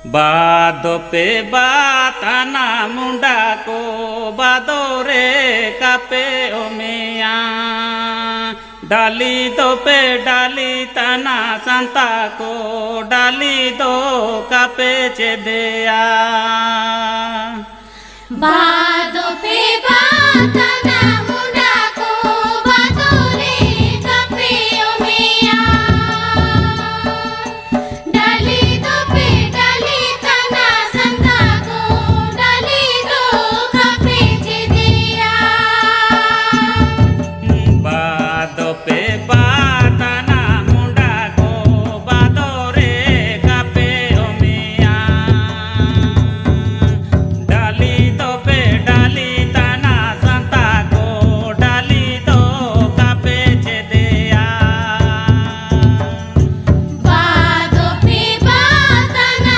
बादो पे बाताना मुंडा को बादोरे कापे ओ मिया डाली दो पे डाली तना संता को डाली दो कापे चेदिया बादो पे बाताना